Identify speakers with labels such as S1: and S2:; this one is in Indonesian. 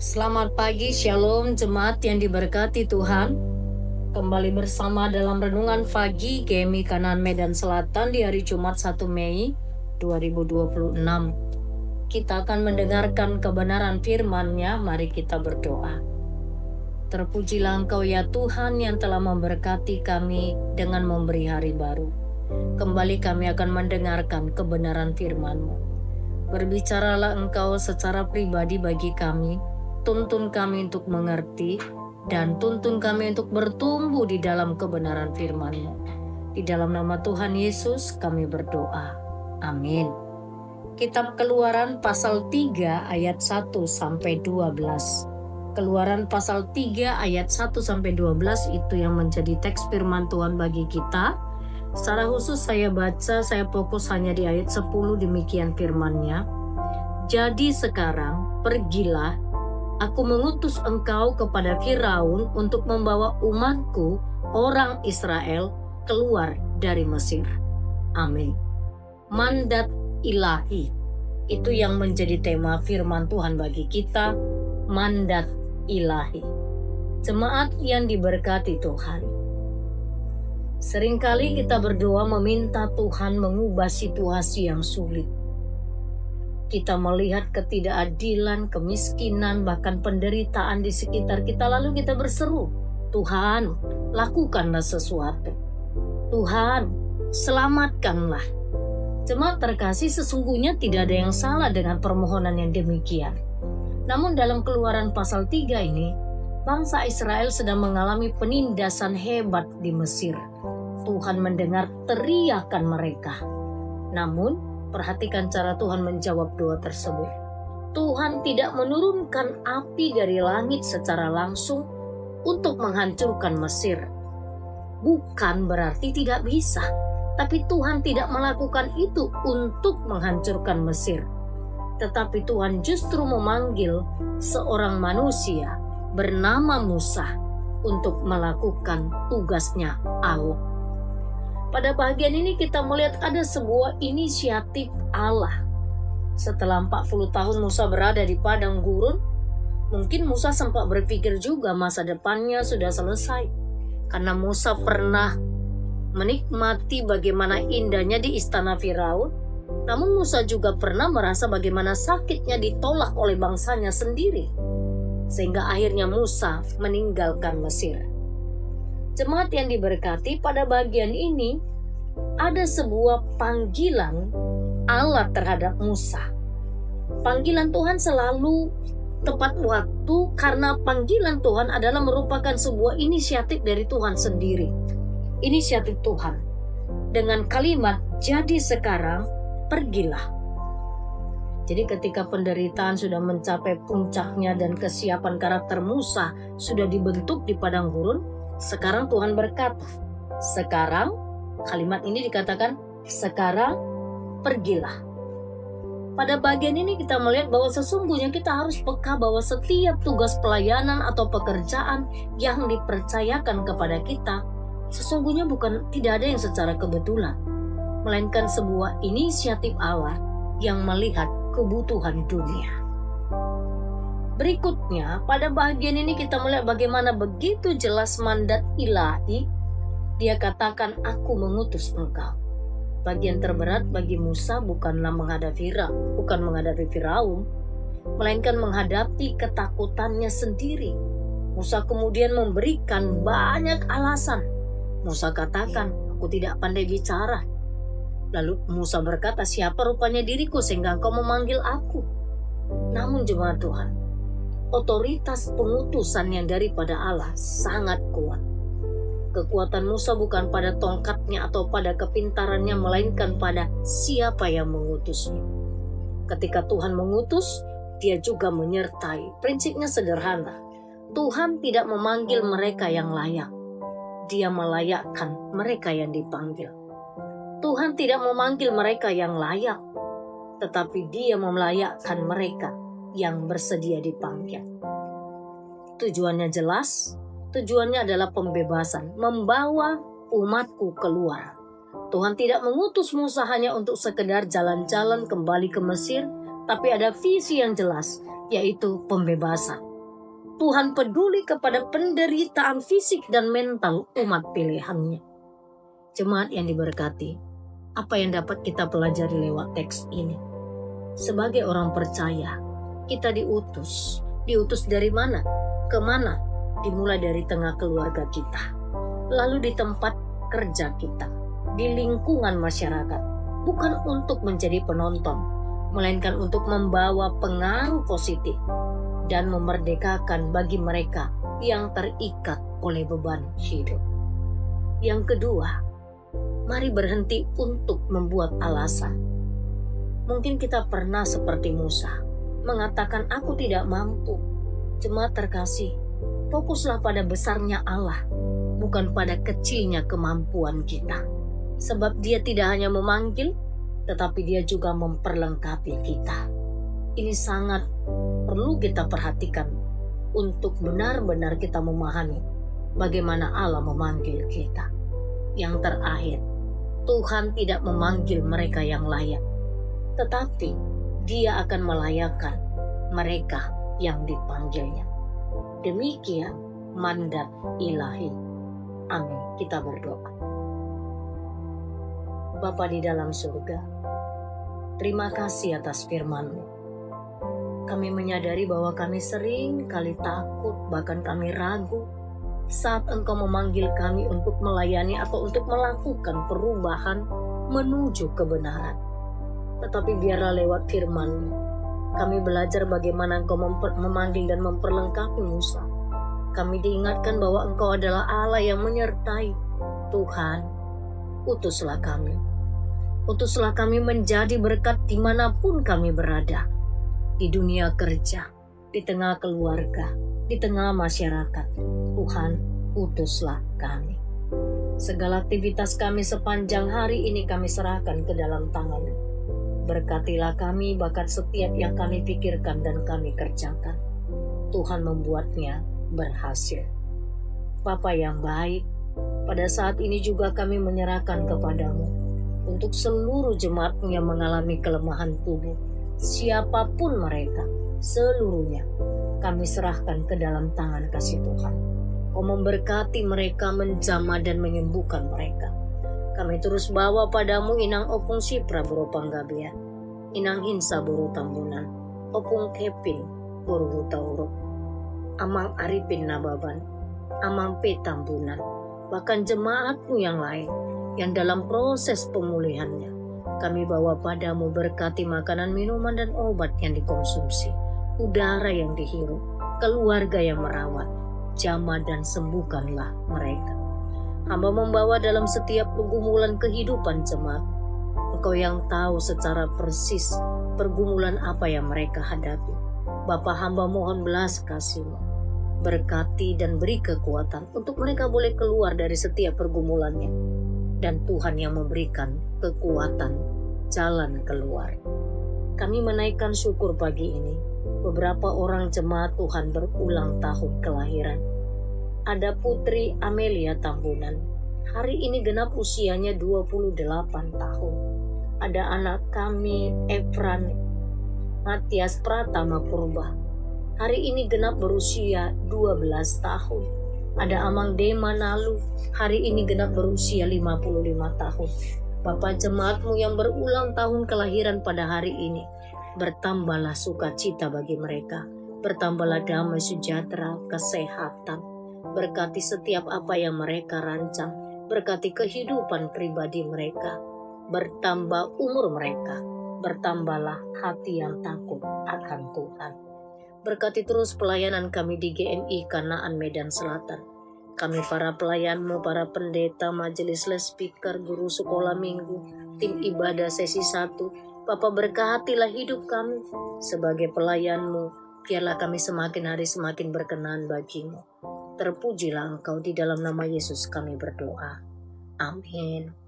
S1: Selamat pagi, Shalom jemaat yang diberkati Tuhan. Kembali bersama dalam Renungan Pagi GMI Kanan Medan Selatan di hari Jumat 1 Mei 2026. Kita akan mendengarkan kebenaran firman-Nya, mari kita berdoa. Terpujilah Engkau ya Tuhan yang telah memberkati kami dengan memberi hari baru. Kembali kami akan mendengarkan kebenaran firman-Mu. Berbicaralah Engkau secara pribadi bagi kami, tuntun kami untuk mengerti, dan tuntun kami untuk bertumbuh di dalam kebenaran firman-Mu. Di dalam nama Tuhan Yesus kami berdoa. Amin. Kitab Keluaran pasal 3 ayat 1-12. Keluaran pasal 3 ayat 1-12 itu yang menjadi teks firman Tuhan bagi kita. Secara khusus saya fokus hanya di ayat 10, demikian firman-Nya. Jadi sekarang pergilah, aku mengutus engkau kepada Firaun untuk membawa umatku, orang Israel, keluar dari Mesir. Amin. Mandat ilahi, itu yang menjadi tema firman Tuhan bagi kita, mandat ilahi. Jemaat yang diberkati Tuhan, seringkali kita berdoa meminta Tuhan mengubah situasi yang sulit. Kita melihat ketidakadilan, kemiskinan, bahkan penderitaan di sekitar kita, lalu kita berseru, Tuhan, lakukanlah sesuatu. Tuhan, selamatkanlah. Jemaat terkasih, sesungguhnya tidak ada yang salah dengan permohonan yang demikian. Namun dalam Keluaran pasal 3 ini, bangsa Israel sedang mengalami penindasan hebat di Mesir. Tuhan mendengar teriakan mereka. Namun, perhatikan cara Tuhan menjawab doa tersebut. Tuhan tidak menurunkan api dari langit secara langsung untuk menghancurkan Mesir. Bukan berarti tidak bisa, tapi Tuhan tidak melakukan itu untuk menghancurkan Mesir. Tetapi Tuhan justru memanggil seorang manusia bernama Musa untuk melakukan tugasnya Allah. Pada bagian ini kita melihat ada sebuah inisiatif Allah. Setelah 40 tahun Musa berada di padang gurun, mungkin Musa sempat berpikir juga masa depannya sudah selesai. Karena Musa pernah menikmati bagaimana indahnya di istana Firaun, namun Musa juga pernah merasa bagaimana sakitnya ditolak oleh bangsanya sendiri. Sehingga akhirnya Musa meninggalkan Mesir. Jemaat yang diberkati, pada bagian ini ada sebuah panggilan Allah terhadap Musa. Panggilan Tuhan selalu tepat waktu karena panggilan Tuhan adalah merupakan sebuah inisiatif dari Tuhan sendiri. Inisiatif Tuhan dengan kalimat, jadi sekarang pergilah. Jadi ketika penderitaan sudah mencapai puncaknya dan kesiapan karakter Musa sudah dibentuk di padang gurun, sekarang Tuhan berkata, sekarang, kalimat ini dikatakan, sekarang pergilah. Pada bagian ini kita melihat bahwa sesungguhnya kita harus peka bahwa setiap tugas pelayanan atau pekerjaan yang dipercayakan kepada kita, sesungguhnya tidak ada yang secara kebetulan, melainkan sebuah inisiatif Allah yang melihat kebutuhan dunia. Berikutnya, pada bagian ini kita melihat bagaimana begitu jelas mandat ilahi. Dia katakan, aku mengutus engkau. Bagian terberat bagi Musa bukanlah bukan menghadapi Firaun, melainkan menghadapi ketakutannya sendiri. Musa kemudian memberikan banyak alasan. Musa katakan, aku tidak pandai bicara. Lalu Musa berkata, siapa rupanya diriku sehingga engkau memanggil aku? Namun jemaat Tuhan, otoritas pengutusan yang daripada Allah sangat kuat. Kekuatan Musa bukan pada tongkatnya atau pada kepintarannya, melainkan pada siapa yang mengutusnya. Ketika Tuhan mengutus, dia juga menyertai. Prinsipnya sederhana. Tuhan tidak memanggil mereka yang layak. Dia melayakkan mereka yang dipanggil. Tuhan tidak memanggil mereka yang layak, tetapi dia melayakkan mereka yang bersedia dipanggil. Tujuannya jelas, tujuannya adalah pembebasan, membawa umatku keluar. Tuhan tidak mengutus Musa hanya untuk sekedar jalan-jalan kembali ke Mesir, tapi ada visi yang jelas, yaitu pembebasan. Tuhan peduli kepada penderitaan fisik dan mental umat pilihannya. Jemaat yang diberkati, apa yang dapat kita pelajari lewat teks ini? Sebagai orang percaya, kita diutus. Diutus dari mana? Kemana? Dimulai dari tengah keluarga kita, lalu di tempat kerja kita, di lingkungan masyarakat. Bukan untuk menjadi penonton, melainkan untuk membawa pengaruh positif dan memerdekakan bagi mereka yang terikat oleh beban hidup. Yang kedua, mari berhenti untuk membuat alasan. Mungkin kita pernah seperti Musa, mengatakan aku tidak mampu. Jemaat terkasih, fokuslah pada besarnya Allah, bukan pada kecilnya kemampuan kita. Sebab Dia tidak hanya memanggil, tetapi Dia juga memperlengkapi kita. Ini sangat perlu kita perhatikan untuk benar-benar kita memahami bagaimana Allah memanggil kita. Yang terakhir, Tuhan tidak memanggil mereka yang layak, tetapi Dia akan melayakkan mereka yang dipanggilnya. Demikian mandat ilahi. Amin. Kita berdoa. Bapa di dalam surga, terima kasih atas firman-Mu. Kami menyadari bahwa kami sering kali takut, bahkan kami ragu saat Engkau memanggil kami untuk melayani atau untuk melakukan perubahan menuju kebenaran. Tetapi biarlah lewat firman-Mu, kami belajar bagaimana Engkau memanggil dan memperlengkapi Musa. Kami diingatkan bahwa Engkau adalah Allah yang menyertai. Tuhan, utuslah kami. Utuslah kami menjadi berkat dimanapun kami berada. Di dunia kerja, di tengah keluarga, di tengah masyarakat. Tuhan, utuslah kami. Segala aktivitas kami sepanjang hari ini kami serahkan ke dalam tangan-Mu. Berkatilah kami bahkan setiap yang kami pikirkan dan kami kerjakan. Tuhan membuatnya berhasil. Bapa yang baik, pada saat ini juga kami menyerahkan kepadamu untuk seluruh jemaat-Mu yang mengalami kelemahan tubuh, siapapun mereka, seluruhnya kami serahkan ke dalam tangan kasih Tuhan. Kau memberkati mereka, menjamah dan menyembuhkan mereka. Kami terus bawa padamu Inang Opung Sipra Boro Panggabean, Inang Hinsa Boro Tambunan, Opung Kepin Boro Hutauruk, Amang Arifin Nababan, Amang P Tambunan, bahkan jemaat-Mu yang lain yang dalam proses pemulihannya. Kami bawa padamu, berkati makanan, minuman, dan obat yang dikonsumsi, udara yang dihirup, keluarga yang merawat, jamah dan sembuhkanlah mereka. Hamba membawa dalam setiap pergumulan kehidupan jemaat. Engkau yang tahu secara persis pergumulan apa yang mereka hadapi. Bapa, hamba mohon belas kasih-Mu. Berkati dan beri kekuatan untuk mereka boleh keluar dari setiap pergumulannya. Dan Tuhan yang memberikan kekuatan jalan keluar. Kami menaikkan syukur pagi ini. Beberapa orang jemaat Tuhan berulang tahun kelahiran. Ada Putri Amelia Tambunan. Hari ini genap usianya 28 tahun. Ada anak kami Efran Matias Pratama Purba. Hari ini genap berusia 12 tahun. Ada Amang Dema Nalu, hari ini genap berusia 55 tahun. Bapak jemaat-Mu yang berulang tahun kelahiran pada hari ini, bertambahlah sukacita bagi mereka, bertambahlah damai sejahtera, kesehatan, berkati setiap apa yang mereka rancang, berkati kehidupan pribadi mereka, bertambah umur mereka, bertambahlah hati yang takut akan Tuhan. Berkati terus pelayanan kami di GMI Kanaan Medan Selatan. Kami para pelayan-Mu, para pendeta, majelis les speaker, guru sekolah minggu, tim ibadah sesi 1. Bapa, berkatilah hidup kami sebagai pelayan-Mu. Biarlah kami semakin hari semakin berkenan bagi-Mu. Terpujilah Engkau, di dalam nama Yesus kami berdoa. Amin.